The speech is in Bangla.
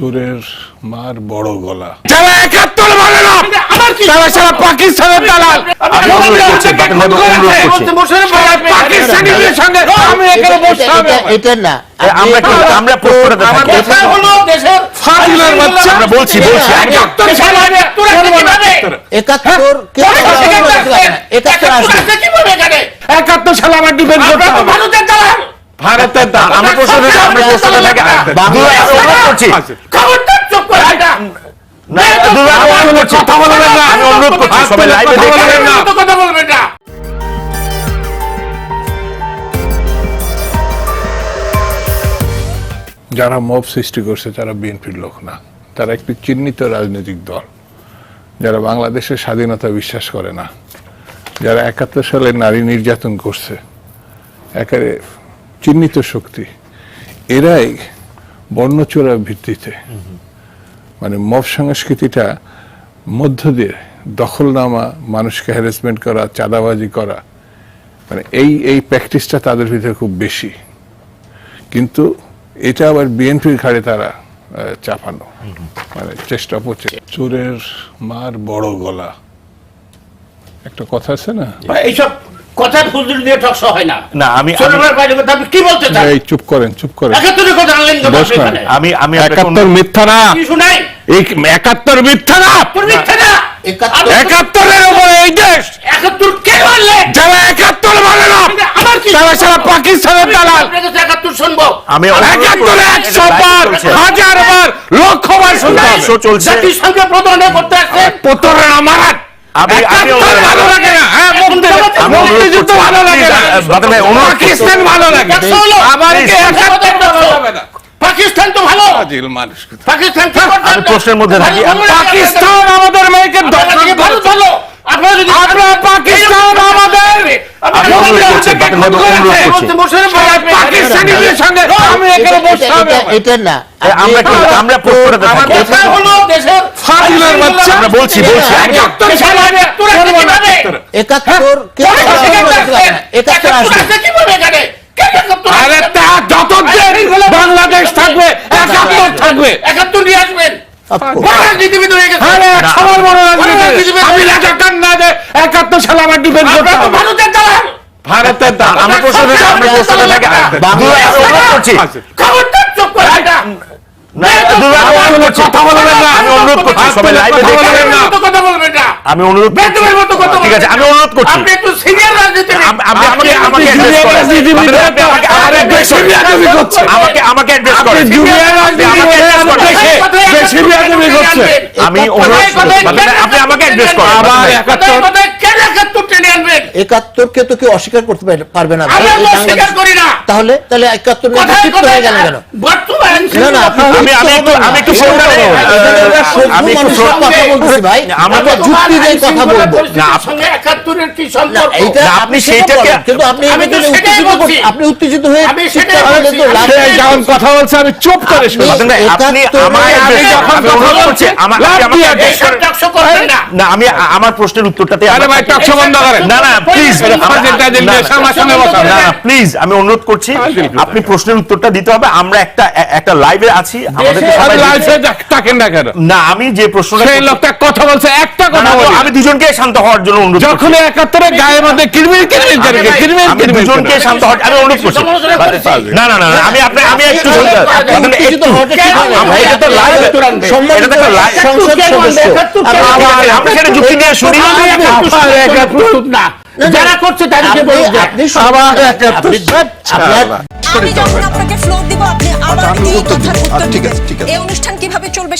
চোরের মার বড় গলা। যারা ৭১ মানে না তারা সারা পাকিস্তানের দালাল। পাকিস্তানিদের সঙ্গে আমি এখানে বসতে হবে। এটা না, আমরা প্রশ্নটা আমার কথা হলো দেশের ফাজিলের বাচ্চা। আমরা বলছি ৭১ সালে ৭১ ৭১ সালে আমার ডিফেন্ড করতে হবে। ভারতের দালাল, ভারতের দালাল। আমরা প্রশ্নটাকে অনুরোধ করছি, খবরদার চুপ করে এটা কথা বলবেন না, আমি অনুরোধ করছি সবাই লাইভে দেখবেন না, কথা বলবেন না। যারা মব সৃষ্টি করছে তারা বিএনপির লোক না, তারা একটি চিহ্নিত রাজনৈতিক দল যারা বাংলাদেশের স্বাধীনতা বিশ্বাস করে না, যারা ৭১ সালে নারী নির্যাতন করছে, একেবারে চিহ্নিত শক্তি। এরাই বর্ণচোরার ভিত্তিতে মানে মব সংস্কৃতিটা মধ্য দিয়ে দখলনামা, মানুষকে হ্যারাসমেন্ট করা, চাঁদাবাজি করা, মানে এই প্র্যাকটিসটা তাদের ভিতরে খুব বেশি। কিন্তু এটা আবার বিএনপির ঘাড়ে তারা চাপানো, মানে চেষ্টা করছে। চোরের মার বড় গলা, একটা কথা আছে না? এইসব কথা ফুজুল দিয়ে টকশো হয় না। না আমি কি বলতে চান? এই চুপ করেন, চুপ করেন। ৭১ কথা আনলেন কেন আপনি এখানে? আমি ৭১ মিথ্যা না, কি শুনাই? এই ৭১ মিথ্যা না, তোর মিথ্যা না। ৭১ উপরে এই দেশ ৭১ কে বললে? যারা ৭১ মানে না আমার কি তারা সারা পাকিস্তানের দালাল। আপনার কাছে ৭১ শুনবো? আমি ৭১ 100 বার, 1000 বার, লক্ষ বার শুনতে হবে। চলছে, জাতিসংঘে প্রধান করতে আসছে। প্রতারণা মারাত ভালো লাগে না, হ্যাঁ মুক্তিযুদ্ধ ভালো লাগে না, পাকিস্তান ভালো লাগে, আবার কি ৭১ ভালো হবে না? পাকিস্তান তো ভালো, মানুষ পাকিস্তান কি করতে? আমি প্রশ্নের মধ্যে থাকি। পাকিস্তান আমাদের মেয়েকে আপনাকে ভালো ভালো আপনারা যদি পাকিস্তান আমাদের পাকিস্তানিদের সঙ্গে আমি এখানে বসতে হবে। এটা না, আমরা প্রশ্নটা আমার থাকি। কথা হলো দেশের ফাজিলের বাচ্চা। আমরা বলছি ৭১ সালে তোরা কিভাবে? ৭১ আসবে। কিভাবে এখানে? আরে তা যতদিন বাংলাদেশ থাকবে ৭১ থাকবে। ৭১ নিয়ে আসবেন। বড় রাজনীতিবিদ হয়ে গেছে। আরে সবার বড় রাজনীতি। আমি রাজাকার না যে ৭১ সালে আমার ডিফেন্ড করতে হবে। ভারতের দালাল, ভারতের দালাল। আমরা প্রশ্নটা থাকি। অনুরোধ করছি, খবরদার চুপ করে এটা কথা বলবেন না, আমি অনুরোধ করছি সবাই লাইভে দেখবেন না, কথা বলবেন না। আমি অনুরোধ করছি। বেদমের মতো কথা ঠিক আছে, আমি অনুরোধ করছি। আপনি একটু সিনিয়র রাজনীতিবিদ। আপনি আমাকে জুনিয়র রাজনীতিবিদ আরে বেশি বিয়াদবি করছে। আমাকে অ্যাড্রেস করেন। জুনিয়র রাজনীতিবিদ বেশি বিয়াদবি করছে। আমি অনুরোধ আপনি আমাকে অ্যাড্রেস করেন। আবার ৭১ কেন ৭১ টেনে আনবেন? ৭১ তো কেউ অস্বীকার করতে পারবে না। আমরা অস্বীকার করি না। তাহলে ৭১ কথায় নিশ্চিত হয়ে গেল কেন? বর্তমান না না, আমি একটু ফোনটা আমি একটু কথা বলতেছি ভাই, আমরা যুক্তি দিয়ে কথা বলবো। সঙ্গে ৭১ কি সম্পর্ক? এইটা আপনি আপনি সেইটাকে কিন্তু আপনি আমি তো এমনিতে সেটাই উত্তেজিত বলছি। আপনি উত্তেজিত হয়ে আমি সেটাই তাহলে বলছি। তো লাভ সে নেই। যখন কথা বলছে আমি চুপ করে শুনি। আপনি আমাকে আমি যখন আমি কথা অনুরোধ বলছি, করছি, আমাকে এসব টকশো করবেন না। না আমি আমার প্রশ্নের উত্তরটাতে আরে ভাই টকশো বন্ধ করেন। না না প্লিজ না প্লিজ আমি অনুরোধ করছি, আপনি প্রশ্নের উত্তরটা দিতে হবে। আমরা একটা লাইভে আছি, আমাদের থাকেন না কেন? না আমি যে প্রশ্নটা সেই লোকটা কথা বলছে, একটা কথা বলি। আমি দুজনকে শান্ত হওয়ার জন্য অনুরোধ করছি। যখন ৭১ গায়ের মধ্যে কিরমির কিরমির করে আমি দুজনকে শান্ত হওয়ার আমি অনুরোধ করছি। না না না না, আমি একটু উত্তেজিত হওয়াটা ঠিক হয় না ভাই। এটা তো লাইভ, সম্মানিত এটা তো লাইভ। সংসদ সদস্য আপনি সেটা যুক্তি নিয়ে শুনি। না যারা করছে তাদেরকে বলুন যে আপনি আবার আমি যখন আপনাকে ফ্লোর দিব আপনি আমার এই কথার উত্তর দিবেন। এই অনুষ্ঠান কিভাবে চলবে